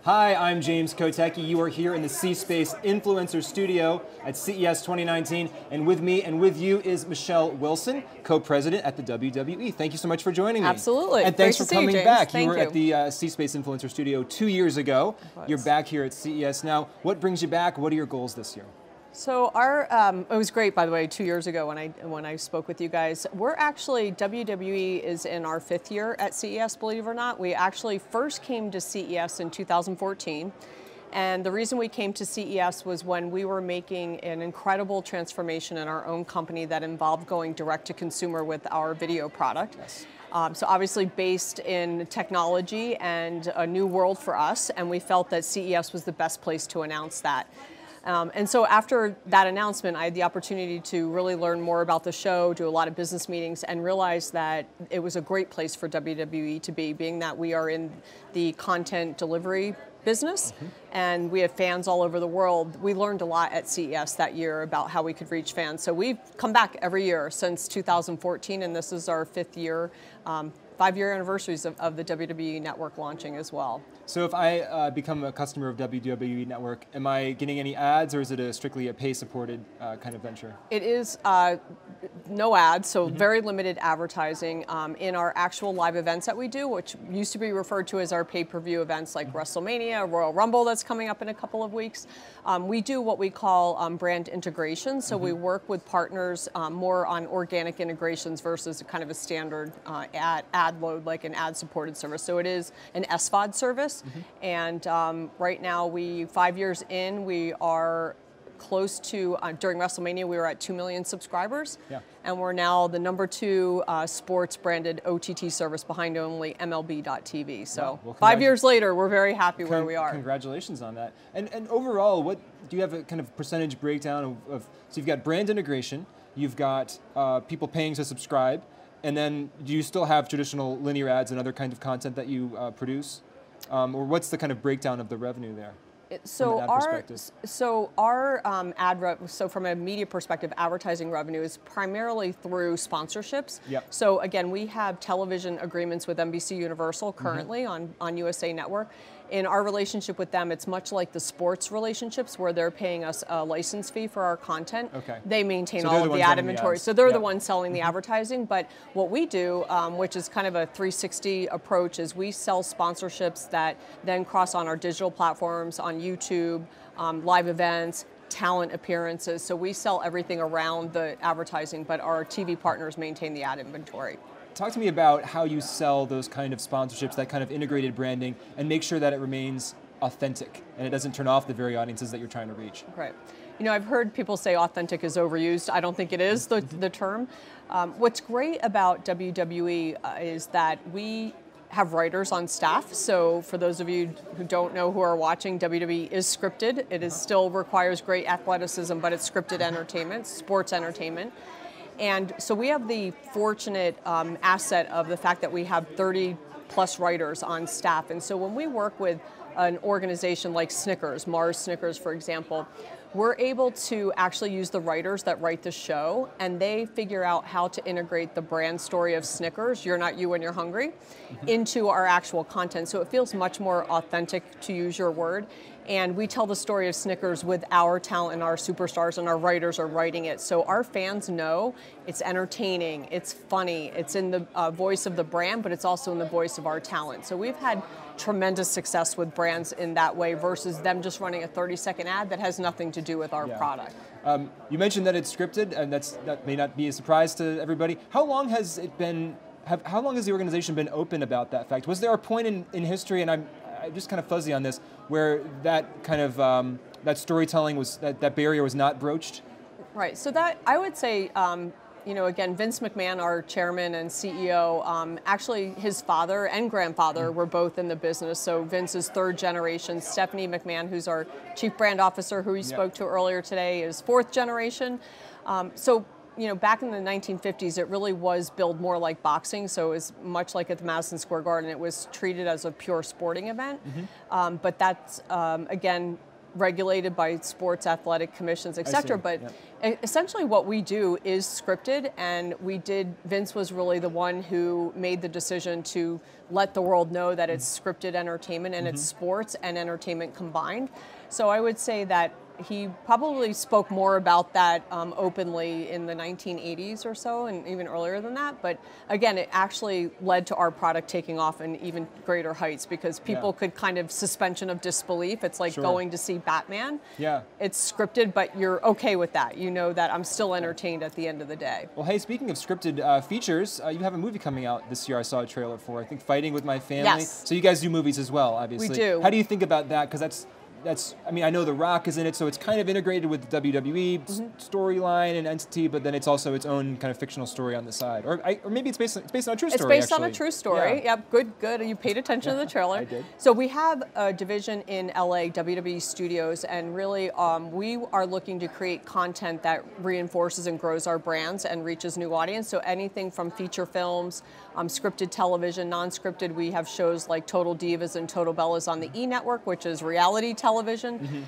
Hi, I'm James Kotecki. You are here in the C-Space Influencer Studio at CES 2019, and with me and with you is Michelle Wilson, co-president at the WWE. Thank you so much for joining me. Absolutely. And thanks Great for coming to see you, back. James. You were at the C-Space Influencer Studio 2 years ago. You're back here at CES now. What brings you back? What are your goals this year? So it was great, by the way, 2 years ago when I spoke with you guys. We're actually, WWE is in our 5th year at CES, believe it or not. We actually first came to CES in 2014. And the reason we came to CES was when we were making an incredible transformation in our own company that involved going direct to consumer with our video product. Yes. So obviously based in technology and a new world for us, and we felt that CES was the best place to announce that. And so after that announcement, I had the opportunity to really learn more about the show, do a lot of business meetings, and realize that it was a great place for WWE to be, being that we are in the content delivery business, and we have fans all over the world. We learned a lot at CES that year about how we could reach fans. So we've come back every year since 2014, and this is our 5th year. 5-year anniversaries of the WWE Network launching as well. So if I become a customer of WWE Network, am I getting any ads, or is it strictly a pay-supported kind of venture? It is no ads, so very limited advertising in our actual live events that we do, which used to be referred to as our pay-per-view events like WrestleMania, Royal Rumble that's coming up in a couple of weeks. We do what we call brand integration, so we work with partners more on organic integrations versus kind of a standard ad load, like an ad-supported service. So it is an SVOD service, and right now, 5 years in, we are close to, during WrestleMania, we were at 2 million subscribers, and we're now the #2 sports branded OTT service behind only MLB.TV. So well, 5 years later, we're very happy where we are. Congratulations on that. And overall, what do you have a kind of percentage breakdown of so you've got brand integration, you've got people paying to subscribe, and then do you still have traditional linear ads and other kind of content that you produce? Or what's the kind of breakdown of the revenue there? So from a media perspective, advertising revenue is primarily through sponsorships. So again, we have television agreements with NBC Universal currently on USA Network. In our relationship with them, it's much like the sports relationships where they're paying us a license fee for our content. They maintain all of the ad inventory. So they're the ones selling the advertising. But what we do, which is kind of a 360 approach, is we sell sponsorships that then cross on our digital platforms, on YouTube, live events, talent appearances. So we sell everything around the advertising, but our TV partners maintain the ad inventory. Talk to me about how you sell those kind of sponsorships, that kind of integrated branding, and make sure that it remains authentic and it doesn't turn off the very audiences that you're trying to reach. Right. You know, I've heard people say authentic is overused. I don't think it is the term. What's great about WWE is that we have writers on staff. So for those of you who don't know who are watching, WWE is scripted. It is still requires great athleticism, but it's scripted entertainment, sports entertainment. And so we have the fortunate asset of the fact that we have 30+ writers on staff. And so when we work with an organization like Snickers, Mars Snickers, for example, we're able to actually use the writers that write the show, and they figure out how to integrate the brand story of Snickers, you're not you when you're hungry, into our actual content. So it feels much more authentic, to use your word. And we tell the story of Snickers with our talent and our superstars, and our writers are writing it. So our fans know it's entertaining, it's funny, it's in the voice of the brand, but it's also in the voice of our talent. So we've had tremendous success with brands in that way versus them just running a 30-second ad that has nothing to do with our product. You mentioned that it's scripted, and that may not be a surprise to everybody. How long has it been? How long has the organization been open about that fact? Was there a point in history, and I'm just kind of fuzzy on this, where that kind of that storytelling was that barrier was not broached? Right. So that I would say. You know, again, Vince McMahon, our chairman and CEO, actually his father and grandfather were both in the business. So Vince is 3rd generation. Stephanie McMahon, who's our chief brand officer, who we spoke to earlier today, is 4th generation. So, you know, back in the 1950s, it really was billed more like boxing. So it was much like at the Madison Square Garden. It was treated as a pure sporting event. But that's, again, regulated by sports athletic commissions, et cetera. But essentially what we do is scripted, and Vince was really the one who made the decision to let the world know that it's scripted entertainment and it's sports and entertainment combined. So I would say that he probably spoke more about that openly in the 1980s or so, and even earlier than that. But again, it actually led to our product taking off in even greater heights, because people could kind of suspension of disbelief. It's like going to see Batman. Yeah. It's scripted, but you're okay with that. You know that I'm still entertained at the end of the day. Well, hey, speaking of scripted features, you have a movie coming out this year I saw a trailer for, I think Fighting with My Family. Yes. So you guys do movies as well, obviously. We do. How do you think about that? Because I mean, I know The Rock is in it, so it's kind of integrated with the WWE storyline and entity, but then it's also its own kind of fictional story on the side. Or maybe it's based on a true story, It's based on a true story. Yep, good. You paid attention to the trailer. I did. So we have a division in LA, WWE Studios, and really we are looking to create content that reinforces and grows our brands and reaches new audience. So anything from feature films, scripted television, non-scripted. We have shows like Total Divas and Total Bellas on the E! Network, which is reality television.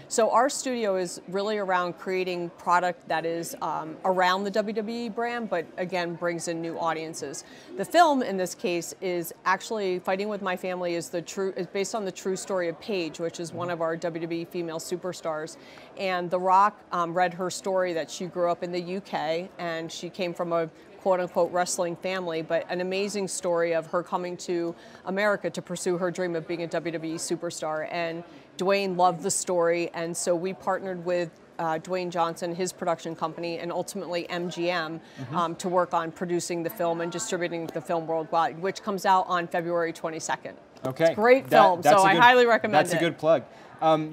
So our studio is really around creating product that is around the WWE brand, but again, brings in new audiences. The film in this case is actually Fighting with My Family is based on the true story of Paige, which is one of our WWE female superstars. And The Rock read her story that she grew up in the UK, and she came from a quote-unquote wrestling family, but an amazing story of her coming to America to pursue her dream of being a WWE superstar. And Dwayne loved the story, and so we partnered with Dwayne Johnson, his production company, and ultimately MGM to work on producing the film and distributing the film worldwide, which comes out on February 22nd. Okay. It's a great film, so I highly recommend it. That's a good plug.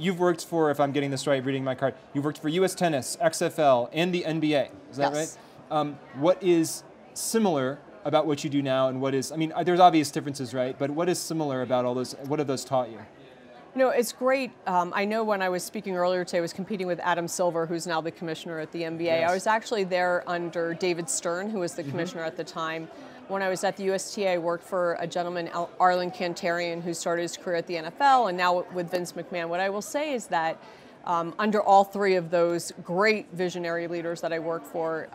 You've worked for, if I'm getting this right, reading my card, you've worked for US Tennis, XFL, and the NBA. Is that right? What is similar about what you do now, and what is, I mean, there's obvious differences, right? But what is similar about all those, what have those taught you? You know, it's great. I know when I was speaking earlier today, I was competing with Adam Silver, who's now the commissioner at the NBA. Yes. I was actually there under David Stern, who was the commissioner at the time. When I was at the USTA, I worked for a gentleman, Arlen Kantarian, who started his career at the NFL, and now with Vince McMahon. What I will say is that under all three of those great visionary leaders that I work for,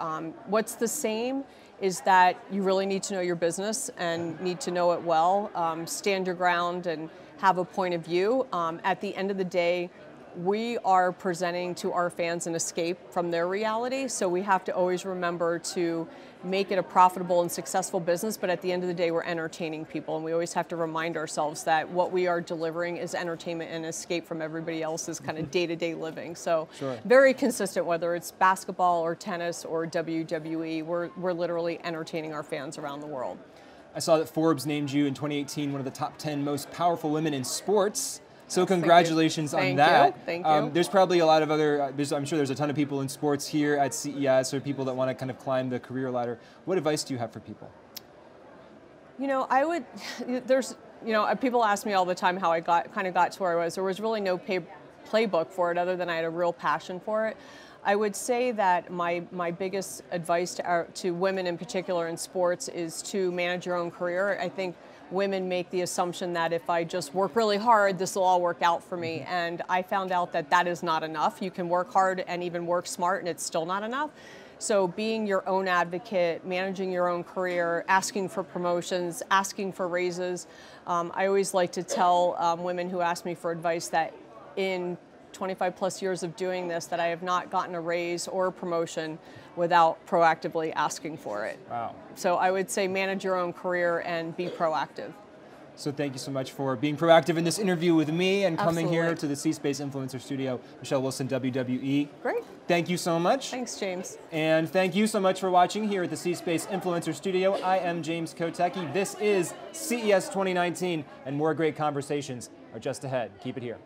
what's the same is that you really need to know your business and need to know it well, stand your ground and have a point of view. At the end of the day, we are presenting to our fans an escape from their reality, so we have to always remember to make it a profitable and successful business, but at the end of the day, we're entertaining people, and we always have to remind ourselves that what we are delivering is entertainment and escape from everybody else's kind of day-to-day living. So very consistent, whether it's basketball or tennis or WWE, we're literally entertaining our fans around the world. I saw that Forbes named you in 2018 one of the top 10 most powerful women in sports. So congratulations on that. Thank you. There's probably a lot of other, I'm sure there's a ton of people in sports here at CES, or people that want to kind of climb the career ladder. What advice do you have for people? You know, people ask me all the time how I kind of got to where I was. There was really no playbook for it, other than I had a real passion for it. I would say that my biggest advice to women in particular in sports is to manage your own career. I think women make the assumption that if I just work really hard, this will all work out for me. And I found out that that is not enough. You can work hard and even work smart, and it's still not enough. So being your own advocate, managing your own career, asking for promotions, asking for raises. I always like to tell women who ask me for advice that in 25 plus years of doing this, that I have not gotten a raise or a promotion without proactively asking for it. Wow. So I would say manage your own career and be proactive. So thank you so much for being proactive in this interview with me and coming here to the C-Space Influencer Studio. Michelle Wilson, WWE. Great. Thank you so much. Thanks, James. And thank you so much for watching here at the C-Space Influencer Studio. I am James Kotecki. This is CES 2019, and more great conversations are just ahead. Keep it here.